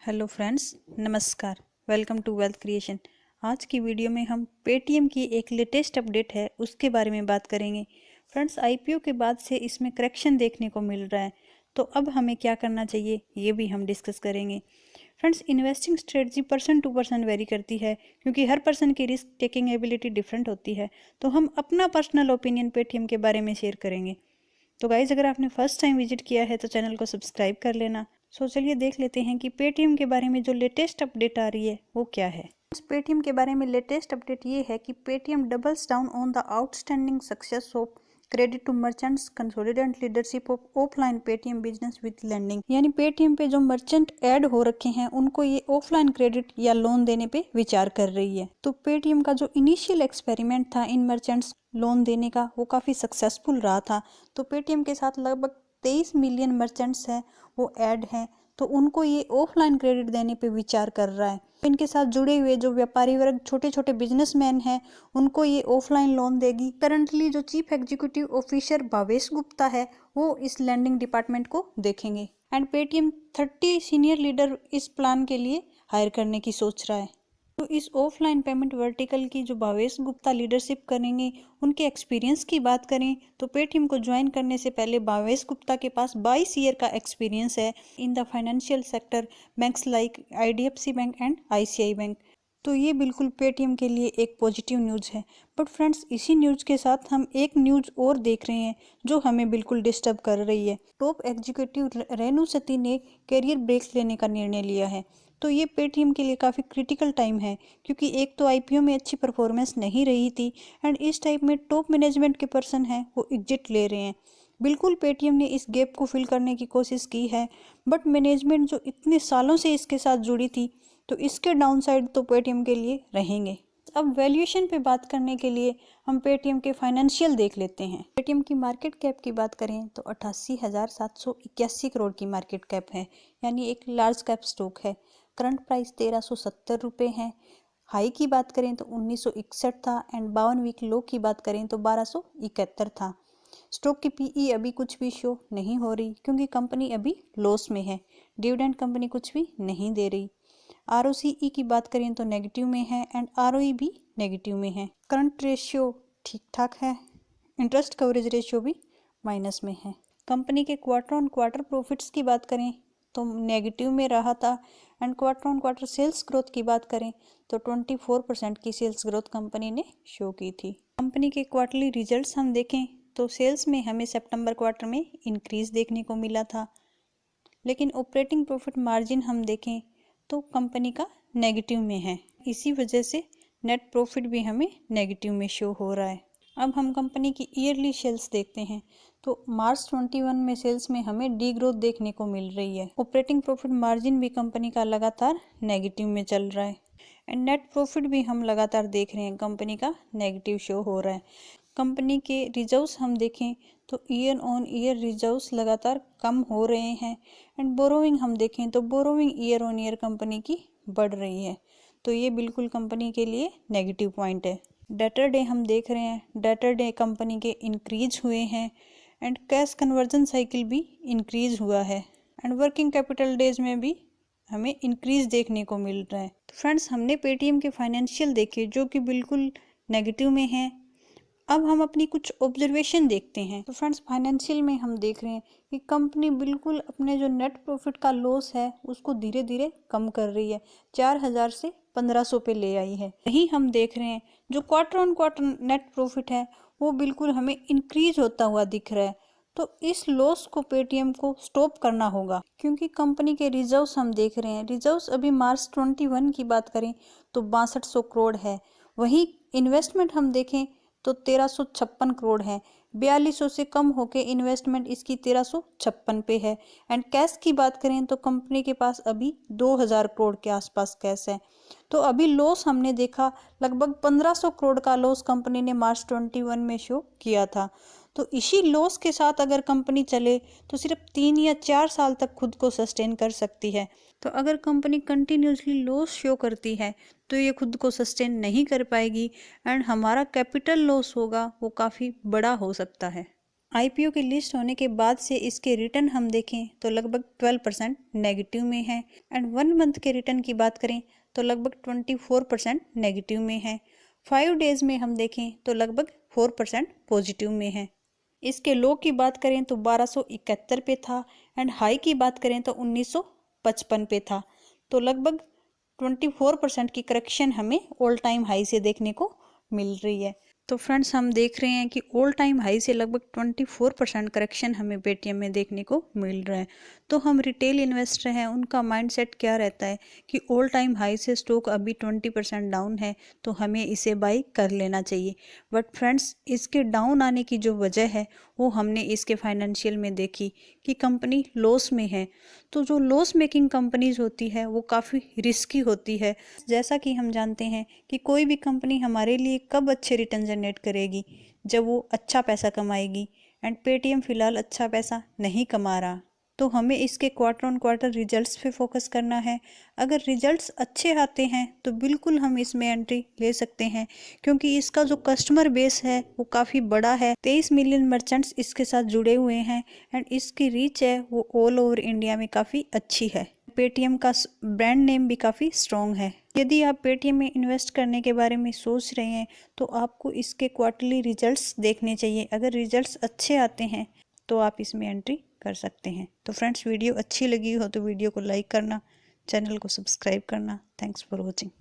Hello friends, नमस्कार। Welcome to wealth creation. आज की वीडियो में हम पेटीएम की एक लेटेस्ट अपडेट है उसके बारे में बात करेंगे। फ्रेंड्स, आईपीओ के बाद से इसमें करेक्शन देखने को मिल रहा है, तो अब हमें क्या करना चाहिए ये भी हम डिस्कस करेंगे। Friends, investing strategy person to person vary करती है, क्योंकि हर पर्सन की रिस्क टेकिंग एबिलिटी डिफरेंट होती है। तो हम अपना पर्सनल ओपिनियन पेटीएम के बारे में शेयर करेंगे। तो गाइज, अगर आपने फर्स्ट टाइम विजिट किया है तो चैनल को सब्सक्राइब कर लेना। चलिए देख लेते हैं कि पेटीएम के बारे में जो लेटेस्ट अपडेट आ रही है वो क्या है। इस पेटीएम के बारे में लेटेस्ट अपडेट ये है कि Paytm doubles down on the outstanding success of credit to merchants, consolidate leadership of offline Paytm business with lending. यानी पेटीएम पे जो मर्चेंट ऐड हो रखे हैं उनको ये ऑफलाइन क्रेडिट या लोन देने पे विचार कर रही है। तो पेटीएम का जो इनिशियल एक्सपेरिमेंट था इन मर्चेंट्स लोन देने का, वो काफ़ी सक्सेसफुल रहा था। तो पेटीएम के साथ लगभग 23 मिलियन मर्चेंट्स हैं वो ऐड हैं, तो उनको ये ऑफलाइन क्रेडिट देने पे विचार कर रहा है। इनके साथ जुड़े हुए जो व्यापारी वर्ग, छोटे छोटे बिजनेसमैन हैं, उनको ये ऑफलाइन लोन देगी। करंटली जो chief executive officer Bhavesh Gupta है वो इस लैंडिंग डिपार्टमेंट को देखेंगे। एंड पेटीएम 30 सीनियर लीडर इस प्लान के लिए हायर करने की सोच रहा है। तो इस ऑफलाइन पेमेंट वर्टिकल की जो भावेश गुप्ता लीडरशिप करेंगे, उनके एक्सपीरियंस की बात करें तो पेटीएम को ज्वाइन करने से पहले भावेश गुप्ता के पास 22 ईयर का एक्सपीरियंस है in the financial sector, banks like IDFC bank and ICI bank. तो ये बिल्कुल पेटीएम के लिए एक पॉजिटिव न्यूज़ है। बट फ्रेंड्स, इसी न्यूज़ के साथ हम एक न्यूज़ और देख रहे हैं जो हमें बिल्कुल डिस्टर्ब कर रही है। टॉप एग्जीक्यूटिव रेणु सती ने करियर ब्रेक लेने का निर्णय लिया है। तो ये पेटीएम के लिए काफ़ी क्रिटिकल टाइम है, क्योंकि एक तो आईपीओ में अच्छी परफॉर्मेंस नहीं रही थी एंड इस टाइप में टॉप मैनेजमेंट के पर्सन हैं वो एग्जिट ले रहे हैं। बिल्कुल पेटीएम ने इस गैप को फिल करने की कोशिश की है, बट मैनेजमेंट जो इतने सालों से इसके साथ जुड़ी थी, तो इसके डाउनसाइड तो पेटीएम के लिए रहेंगे। अब वैल्यूएशन पे बात करने के लिए हम पेटीएम के फाइनेंशियल देख लेते हैं। पेटीएम की मार्केट कैप की बात करें तो 88,781 करोड़ की मार्केट कैप है, यानी एक लार्ज कैप स्टॉक है। करंट प्राइस 1370 रुपये है। हाई की बात करें तो 1961 था एंड 52 वीक लो की बात करें तो 1271 था। स्टॉक की पीई अभी कुछ भी शो नहीं हो रही, क्योंकि कंपनी अभी लॉस में है। डिविडेंड कंपनी कुछ भी नहीं दे रही। आरओसीई की बात करें तो नेगेटिव में है एंड आरओई भी नेगेटिव में है। करंट रेशियो ठीक ठाक है। इंटरेस्ट कवरेज रेशियो भी माइनस में है। कंपनी के क्वार्टर ऑन क्वार्टर प्रॉफिट्स की बात करें तो नेगेटिव में रहा था and quarter on quarter sales growth की बात करें तो 24% की सेल्स ग्रोथ कंपनी ने शो की थी। कंपनी के क्वार्टरली रिजल्ट्स हम देखें तो सेल्स में हमें सितंबर क्वार्टर में इंक्रीज देखने को मिला था, लेकिन ऑपरेटिंग प्रॉफिट मार्जिन हम देखें तो कंपनी का नेगेटिव में है। इसी वजह से नेट प्रॉफिट भी हमें नेगेटिव में शो हो रहा है। अब हम कंपनी की ईयरली सेल्स देखते हैं तो मार्च 21 में सेल्स में हमें डी ग्रोथ देखने को मिल रही है। ऑपरेटिंग प्रॉफिट मार्जिन भी कंपनी का लगातार नेगेटिव में चल रहा है एंड नेट प्रॉफिट भी हम लगातार देख रहे हैं कंपनी का नेगेटिव शो हो रहा है। कंपनी के रिजर्व्स हम देखें तो ईयर ऑन ईयर रिजर्व्स लगातार कम हो रहे हैं एंड बोरोइंग हम देखें तो borrowing year on year company की बढ़ रही है। तो ये बिल्कुल कंपनी के लिए नेगेटिव पॉइंट है। डेटर डे हम देख रहे हैं, डेटर डे कंपनी के इंक्रीज हुए हैं एंड कैश कन्वर्जन साइकिल भी इंक्रीज हुआ है एंड वर्किंग कैपिटल डेज में भी हमें इंक्रीज देखने को मिल रहा है। तो फ्रेंड्स, हमने पेटीएम के फाइनेंशियल देखे जो कि बिल्कुल नेगेटिव में हैं। अब हम अपनी कुछ ऑब्जर्वेशन देखते हैं। तो फ्रेंड्स, फाइनेंशियल में हम देख रहे हैं कि कंपनी बिल्कुल अपने जो नेट प्रॉफिट का लॉस है उसको धीरे धीरे कम कर रही है। 4000 से 1500 पे ले आई है। यही हम देख रहे हैं जो quarter on quarter net profit है वो बिल्कुल हमें इंक्रीज होता हुआ दिख रहा है। तो इस लॉस को पेटीएम को स्टॉप करना होगा, क्योंकि कंपनी के रिजर्व्स हम देख रहे हैं। रिजर्व्स अभी मार्च 21 की बात करें तो 6200 करोड़ है। वहीं इन्वेस्टमेंट हम देखें तो 1356 करोड़ है। 4200 से कम होके इन्वेस्टमेंट इसकी 1356 पे है एंड कैश की बात करें तो कंपनी के पास अभी 2000 करोड़ के आसपास कैश है। तो अभी लॉस हमने देखा लगभग 1500 करोड़ का लॉस कंपनी ने मार्च 21 में शो किया था। तो इसी लॉस के साथ अगर कंपनी चले तो सिर्फ 3 या 4 साल तक खुद को सस्टेन कर सकती है। तो अगर कंपनी कंटिन्यूसली लॉस शो करती है तो ये खुद को सस्टेन नहीं कर पाएगी एंड हमारा कैपिटल लॉस होगा वो काफ़ी बड़ा हो सकता है। आईपीओ की लिस्ट होने के बाद से इसके रिटर्न हम देखें तो लगभग 12% नेगेटिव में है एंड 1 मंथ के रिटर्न की बात करें तो लगभग 24% नेगेटिव में है। 5 डेज में हम देखें तो लगभग 4% पॉजिटिव में है। इसके लो की बात करें तो 1271 पे था एंड हाई की बात करें तो 1955 पे था। तो लगभग 24% की करेक्शन हमें ऑल टाइम हाई से देखने को मिल रही है। तो फ्रेंड्स हम देख रहे हैं कि ऑल टाइम हाई से लगभग 24% करेक्शन हमें पेटीएम में देखने को मिल रहा है। तो हम रिटेल इन्वेस्टर हैं, उनका माइंडसेट क्या रहता है कि ऑल टाइम हाई से स्टॉक अभी 20% डाउन है तो हमें इसे बाई कर लेना चाहिए। बट फ्रेंड्स इसके डाउन आने की जो वजह है वो हमने इसके फाइनेंशियल में देखी कि कंपनी लॉस में है। तो जो लॉस मेकिंग कंपनीज होती है वो काफ़ी रिस्की होती है। जैसा कि हम जानते हैं कि कोई भी कंपनी हमारे लिए कब अच्छे रिटर्न जनरेट करेगी, जब वो अच्छा पैसा कमाएगी एंड पेटीएम फ़िलहाल अच्छा पैसा नहीं कमा रहा। तो हमें इसके क्वार्टर ऑन क्वार्टर रिजल्ट्स पे फोकस करना है। अगर रिजल्ट्स अच्छे आते हैं तो बिल्कुल हम इसमें एंट्री ले सकते हैं, क्योंकि इसका जो कस्टमर बेस है वो काफ़ी बड़ा है। 23 मिलियन मर्चेंट्स इसके साथ जुड़े हुए हैं एंड इसकी रीच है वो ऑल ओवर इंडिया में काफ़ी अच्छी है। पेटीएम का ब्रांड नेम भी काफ़ी स्ट्रॉन्ग है। यदि आप पेटीएम में इन्वेस्ट करने के बारे में सोच रहे हैं तो आपको इसके क्वार्टरली रिजल्ट्स देखने चाहिए। अगर रिजल्ट्स अच्छे आते हैं तो आप इसमें एंट्री कर सकते हैं। तो फ्रेंड्स वीडियो अच्छी लगी हो तो वीडियो को लाइक करना, चैनल को सब्सक्राइब करना। Thanks for watching.